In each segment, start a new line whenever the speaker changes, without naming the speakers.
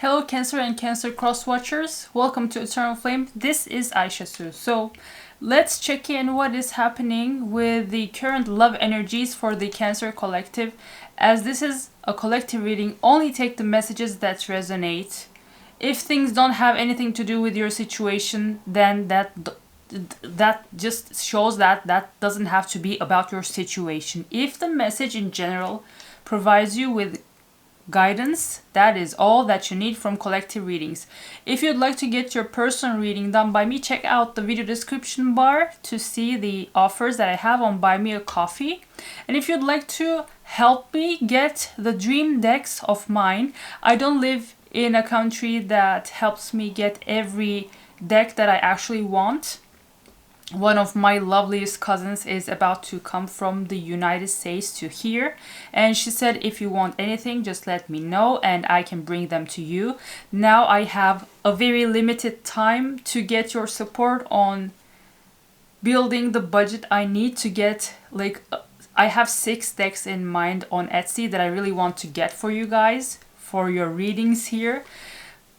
Hello Cancer and Cancer Cross Watchers, welcome to Eternal Flame. This is Aisha Su. So let's check in what is happening with the current love energies for the Cancer collective. As this is a collective reading, only take the messages that resonate. If things don't have anything to do with your situation, then that just shows that doesn't have to be about your situation. If the message in general provides you with guidance, that is all that you need from collective readings. If you'd like to get your personal reading done by me, check out the video description bar to see the offers that I have on Buy Me a Coffee. And if you'd like to help me get the dream decks of mine, I don't live in a country that helps me get every deck that I actually want. One of my loveliest cousins is about to come from the United States to here, and she said if you want anything just let me know and I can bring them to you. Now I have a very limited time to get your support on building the budget I need to get. I have 6 decks in mind on Etsy that I really want to get for you guys for your readings here.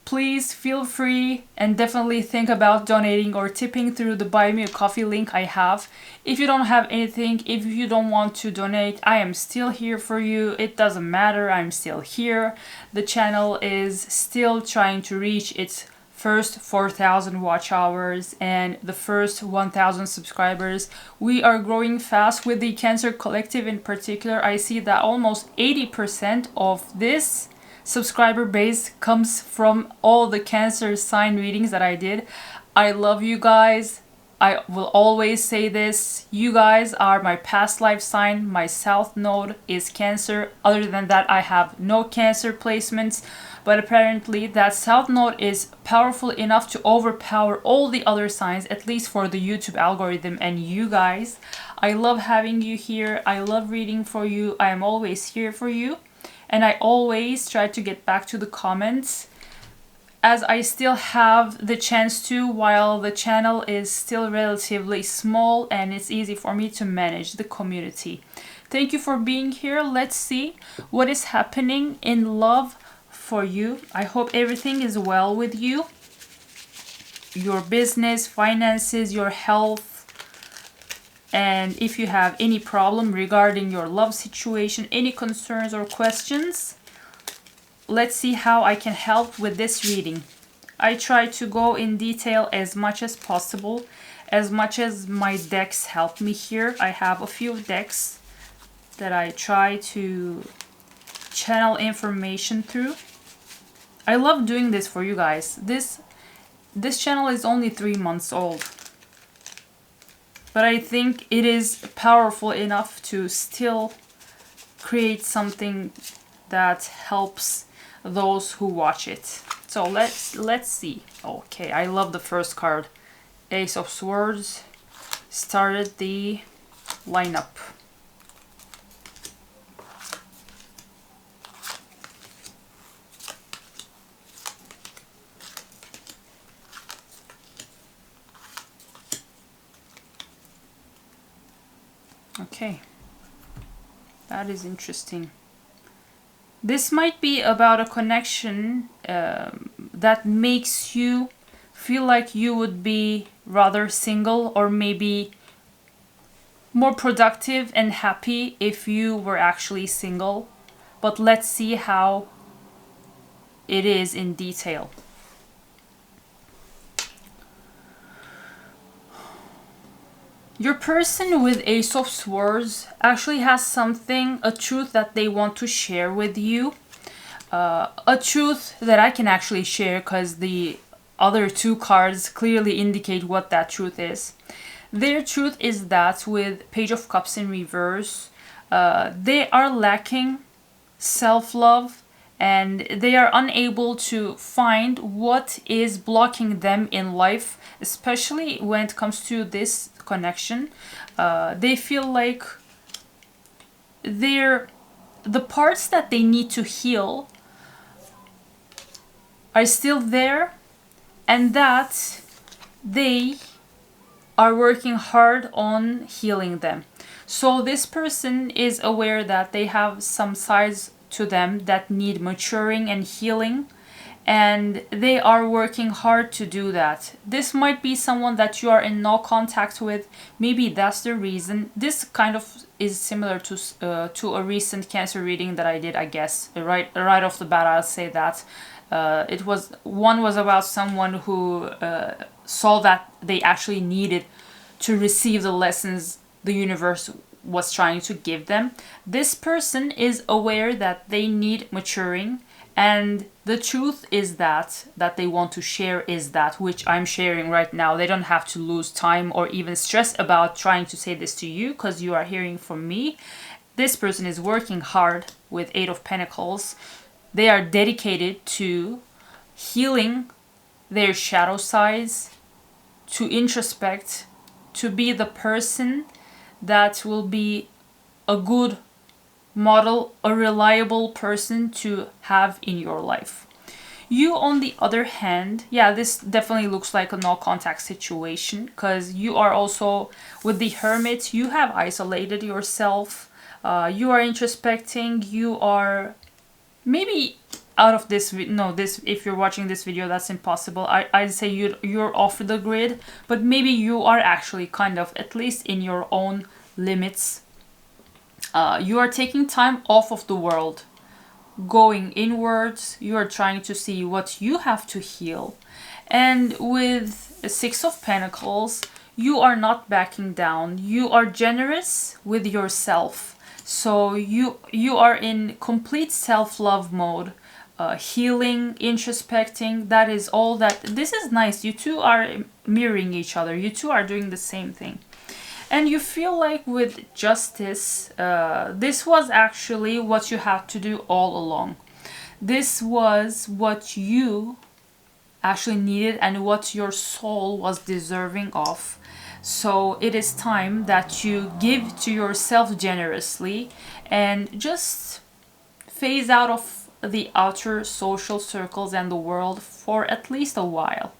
Please feel free and definitely think about donating or tipping through the Buy Me a Coffee link I have. If you don't have anything, if you don't want to donate, I am still here for you. It doesn't matter, I'm still here. The channel is still trying to reach its first 4,000 watch hours and the first 1,000 subscribers. We are growing fast with the Cancer Collective in particular. I see that almost 80% of this subscriber base comes from all the Cancer sign readings that I did. I love you guys. I will always say this. You guys are my past life sign. My South Node is Cancer. Other than that, I have no Cancer placements. But apparently that South Node is powerful enough to overpower all the other signs, at least for the YouTube algorithm and you guys. I love having you here. I love reading for you. I am always here for you. And I always try to get back to the comments as I still have the chance to, while the channel is still relatively small and it's easy for me to manage the community. Thank you for being here. Let's see what is happening in love for you. I hope everything is well with you. Your business, finances, your health. And if you have any problem regarding your love situation, any concerns or questions, let's see how I can help with this reading. I try to go in detail as much as possible, as much as my decks help me here. I have a few decks that I try to channel information through. I love doing this for you guys. This channel is only 3 months old. But I think it is powerful enough to still create something that helps those who watch it. So let's see. Okay, I love the first card. Ace of Swords started the lineup. Okay, that is interesting. This might be about a connection that makes you feel like you would be rather single or maybe more productive and happy if you were actually single. But let's see how it is in detail. Your person with Ace of Swords actually has something, a truth that they want to share with you. A truth that I can actually share because the other 2 cards clearly indicate what that truth is. Their truth is that with Page of Cups in reverse, they are lacking self-love and they are unable to find what is blocking them in life, especially when it comes to this connection. They feel like the parts that they need to heal are still there and that they are working hard on healing them. So this person is aware that they have some sides to them that need maturing and healing, and they are working hard to do that. This might be someone that you are in no contact with. Maybe that's the reason. This kind of is similar to a recent Cancer reading that I did, I guess. Right off the bat, I'll say that. One was about someone who saw that they actually needed to receive the lessons the universe was trying to give them. This person is aware that they need maturing, and the truth is that they want to share is that which I'm sharing right now. They don't have to lose time or even stress about trying to say this to you, because you are hearing from me. This person is working hard with Eight of Pentacles. They are dedicated to healing their shadow sides, to introspect, to be the person that will be a good model, a reliable person to have in your life. You, on the other hand, yeah, this definitely looks like a no contact situation, because you are also with the Hermit. You have isolated yourself. You are introspecting. You are maybe out of this. No, this, if you're watching this video, that's impossible. I'd say you're off the grid, but maybe you are actually kind of at least in your own limits. You are taking time off of the world, going inwards. You are trying to see what you have to heal. And with the Six of Pentacles, you are not backing down. You are generous with yourself. So you are in complete self-love mode, healing, introspecting. That is all that. This is nice. You two are mirroring each other. You two are doing the same thing. And you feel like with Justice, this was actually what you had to do all along. This was what you actually needed and what your soul was deserving of. So it is time that you give to yourself generously and just phase out of the outer social circles and the world for at least a while.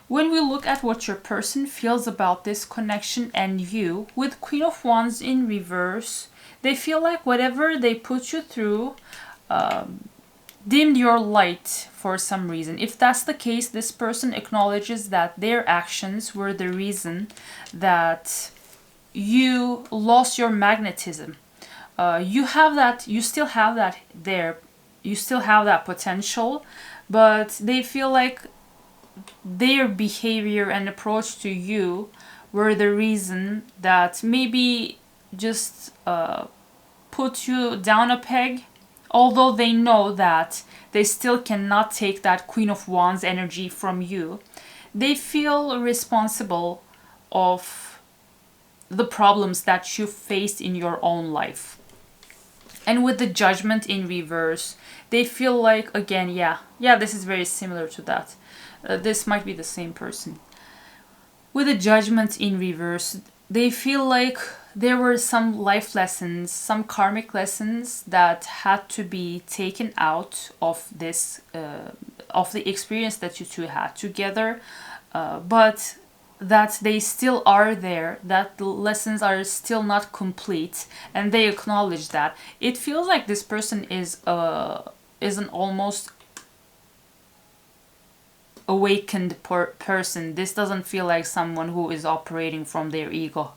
When we look at what your person feels about this connection and you, with Queen of Wands in reverse, they feel like whatever they put you through dimmed your light for some reason. If that's the case, this person acknowledges that their actions were the reason that you lost your magnetism. You have that, you still have that there, you still have that potential, but they feel like their behavior and approach to you were the reason that maybe just put you down a peg, although they know that they still cannot take that Queen of Wands energy from you. They feel responsible of the problems that you faced in your own life. And with the Judgment in reverse, they feel like, again, yeah, this is very similar to that. This might be the same person. With the Judgment in reverse, they feel like there were some life lessons, some karmic lessons that had to be taken out of this, of the experience that you two had together, but that they still are there, that the lessons are still not complete, and they acknowledge that. It feels like this person is an almost awakened person. This doesn't feel like someone who is operating from their ego,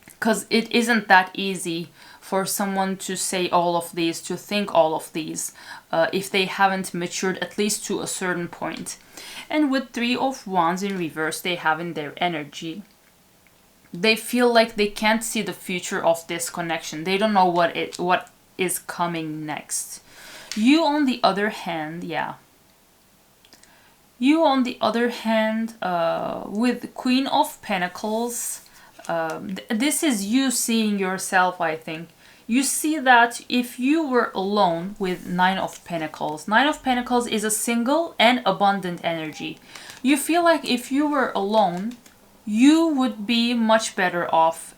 because it isn't that easy for someone to say all of these, to think all of these, if they haven't matured at least to a certain point. And with Three of Wands in reverse, they have in their energy, they feel like they can't see the future of this connection. They don't know what is coming next. You, on the other hand, with Queen of Pentacles, this is you seeing yourself, I think. You see that if you were alone with Nine of Pentacles, Nine of Pentacles is a single and abundant energy. You feel like if you were alone, you would be much better off,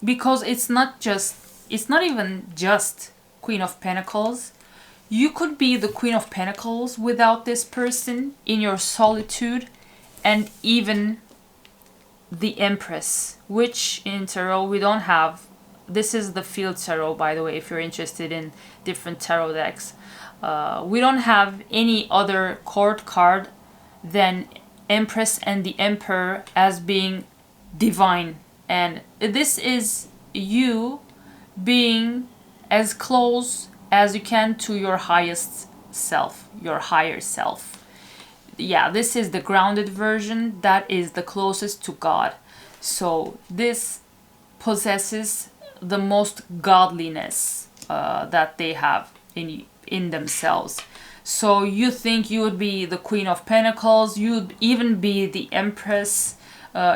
because it's not even just Queen of Pentacles. You could be the Queen of Pentacles without this person in your solitude, and even the Empress, which in tarot we don't have. This is the field tarot, by the way, if you're interested in different tarot decks. We don't have any other court card than Empress and the Emperor as being divine. And this is you being as close as you can to your highest self, your higher self. Yeah, this is the grounded version that is the closest to God. So this possesses the most godliness that they have in themselves. So you think you would be the Queen of Pentacles, you'd even be the Empress.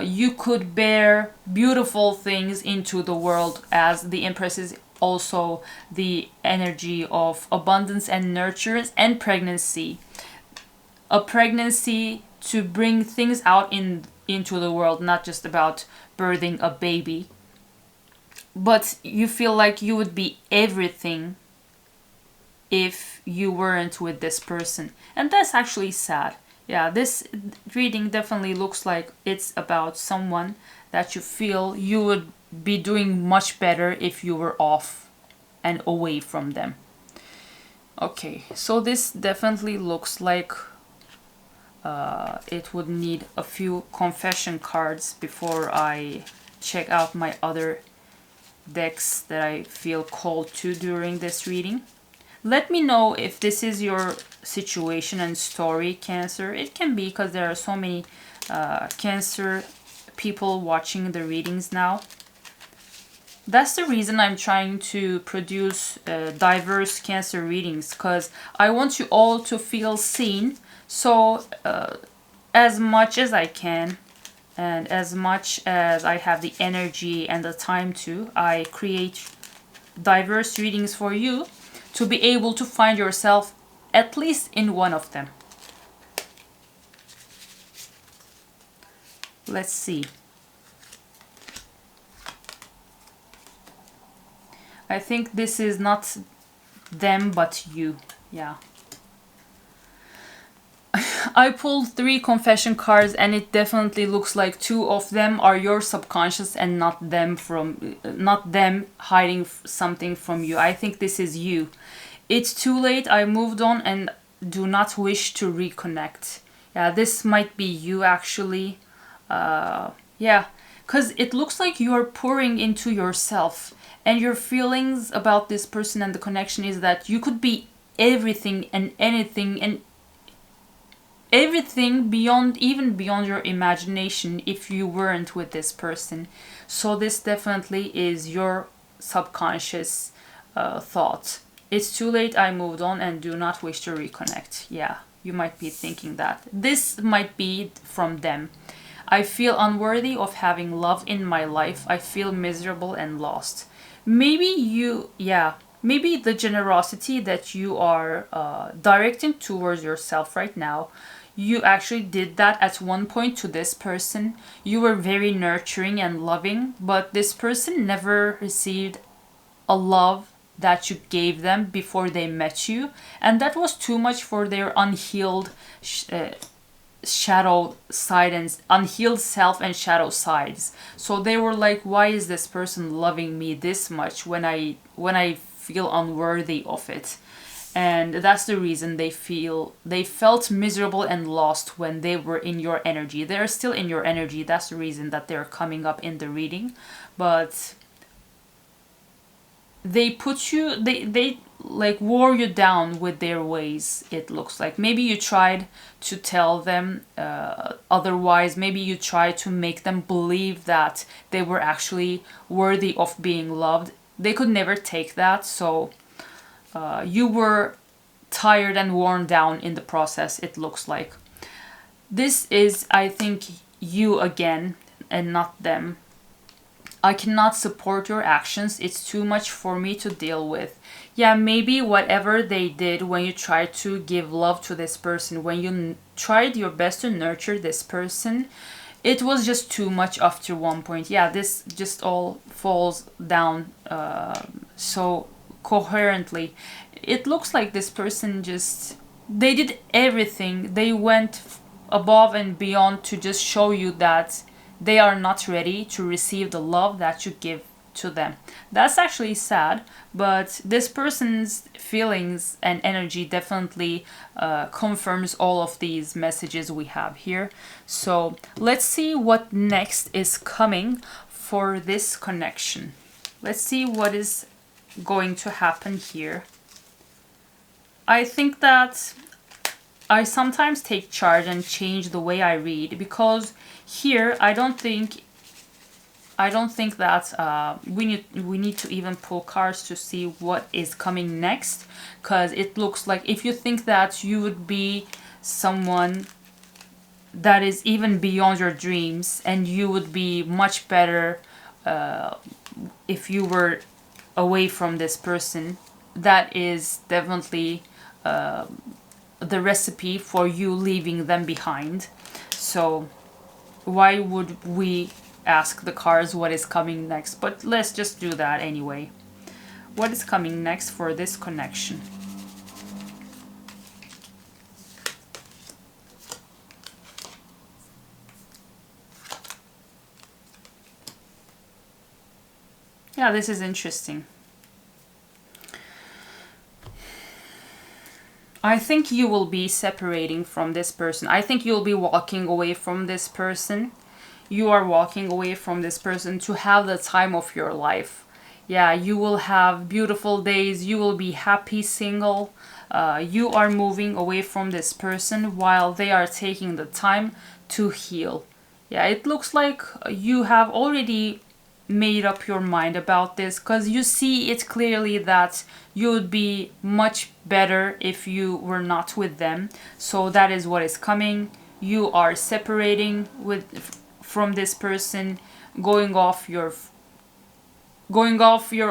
You could bear beautiful things into the world, as the Empress is also the energy of abundance and nurture and pregnancy. A pregnancy to bring things out into the world, not just about birthing a baby. But you feel like you would be everything if you weren't with this person. And that's actually sad. Yeah, this reading definitely looks like it's about someone that you feel you would be doing much better if you were off and away from them. Okay, so this definitely looks like it would need a few confession cards before I check out my other decks that I feel called to during this reading. Let me know if this is your situation and story, Cancer. It can be, because there are so many Cancer people watching the readings now. That's the reason I'm trying to produce diverse Cancer readings, because I want you all to feel seen. So as much as I can, and as much as I have the energy and the time to, I create diverse readings for you to be able to find yourself at least in one of them. Let's see. I think this is not them but you. Yeah. I pulled 3 confession cards, and it definitely looks like 2 of them are your subconscious and not them hiding something from you. I think this is you. It's too late, I moved on and do not wish to reconnect. Yeah, this might be you actually. Yeah, because it looks like you're pouring into yourself, and your feelings about this person and the connection is that you could be everything and anything and everything beyond, even beyond your imagination, if you weren't with this person. So this definitely is your subconscious thought. It's too late, I moved on and do not wish to reconnect. Yeah, you might be thinking that. This might be from them. I feel unworthy of having love in my life. I feel miserable and lost. Maybe you, yeah, maybe the generosity that you are directing towards yourself right now, you actually did that at one point to this person. You were very nurturing and loving, but this person never received a love that you gave them before they met you, and that was too much for their unhealed shadow side and unhealed self and shadow sides. So they were like, why is this person loving me this much when I feel unworthy of it? And that's the reason they felt miserable and lost when they were in your energy. They're still in your energy. That's the reason that they're coming up in the reading. But they put you, they like wore you down with their ways, it looks like. Maybe you tried to tell them otherwise. Maybe you tried to make them believe that they were actually worthy of being loved. They could never take that, so you were tired and worn down in the process, it looks like. This is, I think, you again and not them. I cannot support your actions. It's too much for me to deal with. Yeah, maybe whatever they did when you tried to give love to this person, when you tried your best to nurture this person, it was just too much after one point. Yeah, this just all falls down so coherently. It looks like this person just, they did everything. They went above and beyond to just show you that they are not ready to receive the love that you give to them. That's actually sad, but this person's feelings and energy definitely confirms all of these messages we have here. So let's see what next is coming for this connection. Let's see what is going to happen here. I think that I sometimes take charge and change the way I read, because here I don't think that we need to even pull cards to see what is coming next, because it looks like if you think that you would be someone that is even beyond your dreams and you would be much better if you were away from this person, that is definitely the recipe for you leaving them behind. So why would we ask the cards what is coming next? But let's just do that anyway. What is coming next for this connection? Yeah, this is interesting. I think you will be separating from this person. I think you'll be walking away from this person. You are walking away from this person to have the time of your life. Yeah, you will have beautiful days. You will be happy single. You are moving away from this person while they are taking the time to heal. Yeah, it looks like you have already made up your mind about this, because you see it clearly that you would be much better if you were not with them. So that is what is coming. You are separating from this person, going off your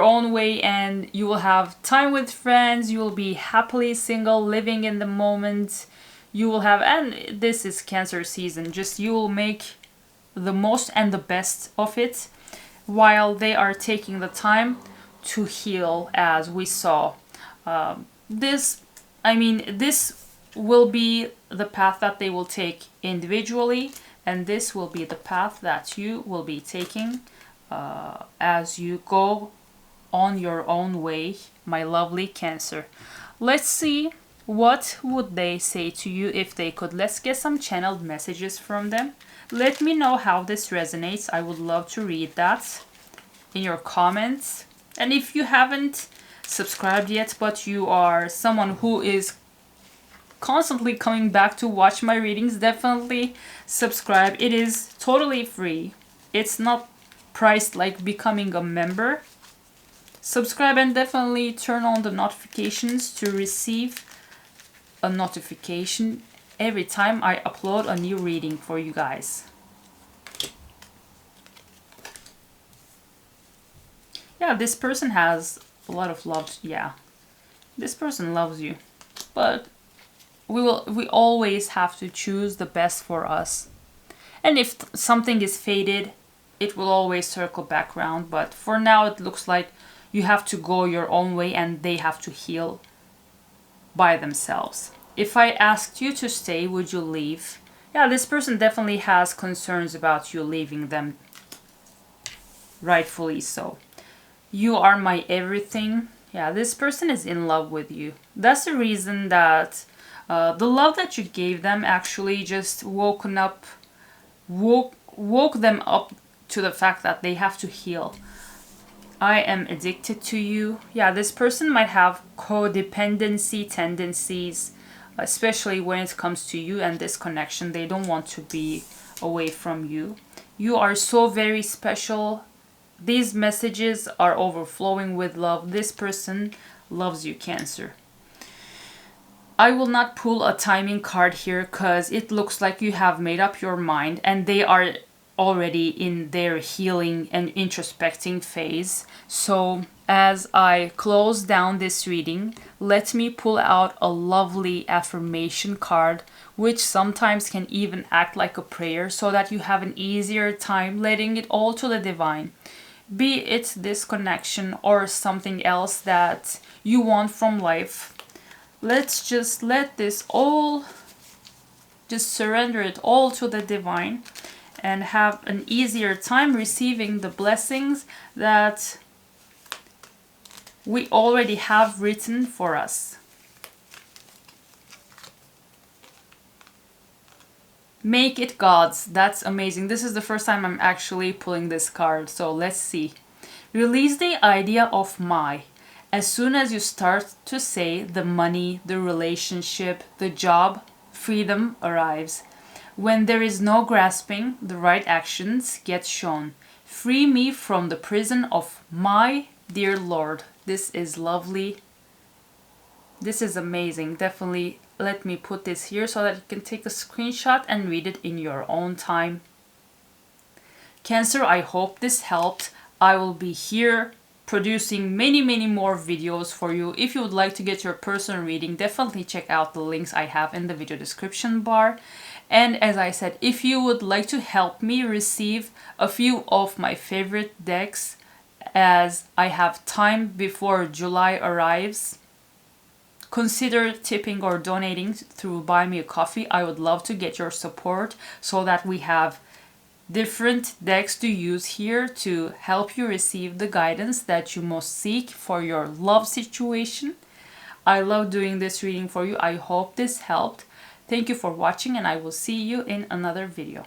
own way, and you will have time with friends. You will be happily single, living in the moment. You will have, and this is Cancer season, just you will make the most and the best of it while they are taking the time to heal, as we saw. This will be the path that they will take individually, and this will be the path that you will be taking as you go on your own way, my lovely Cancer. Let's see what would they say to you if they could. Let's get some channeled messages from them. Let me know how this resonates. I would love to read that in your comments. And if you haven't subscribed yet, but you are someone who is constantly coming back to watch my readings, definitely subscribe. It is totally free. It's not priced like becoming a member. Subscribe and definitely turn on the notifications to receive a notification every time I upload a new reading for you guys. Yeah, this person has a lot of love. Yeah, this person loves you, but we always have to choose the best for us. And if something is fated, it will always circle back around. But for now, it looks like you have to go your own way and they have to heal by themselves. If I asked you to stay, would you leave? Yeah, this person definitely has concerns about you leaving them. Rightfully so. You are my everything. Yeah, this person is in love with you. That's the reason that the love that you gave them actually just woke them up to the fact that they have to heal. I am addicted to you. Yeah, this person might have codependency tendencies, especially when it comes to you and this connection. They don't want to be away from you. You are so very special. These messages are overflowing with love. This person loves you, Cancer. I will not pull a timing card here because it looks like you have made up your mind and they are already in their healing and introspecting phase. So as I close down this reading, let me pull out a lovely affirmation card, which sometimes can even act like a prayer, so that you have an easier time letting it all to the divine. Be it this connection or something else that you want from life. Let's just let this all, just surrender it all to the divine and have an easier time receiving the blessings that we already have written for us. Make it God's. That's amazing. This is the first time I'm actually pulling this card, so let's see. Release the idea of my. As soon as you start to say the money, the relationship, the job, freedom arrives. When there is no grasping, the right actions get shown. Free me from the prison of my dear Lord. This is lovely. This is amazing. Definitely let me put this here so that you can take a screenshot and read it in your own time. Cancer, I hope this helped. I will be here producing many more videos for you. If you would like to get your personal reading, definitely check out the links I have in the video description bar. And as I said, if you would like to help me receive a few of my favorite decks, as I have time before July arrives, consider tipping or donating through Buy Me a Coffee. I would love to get your support so that we have different decks to use here to help you receive the guidance that you most seek for your love situation. I love doing this reading for you. I hope this helped. Thank you for watching, and I will see you in another video.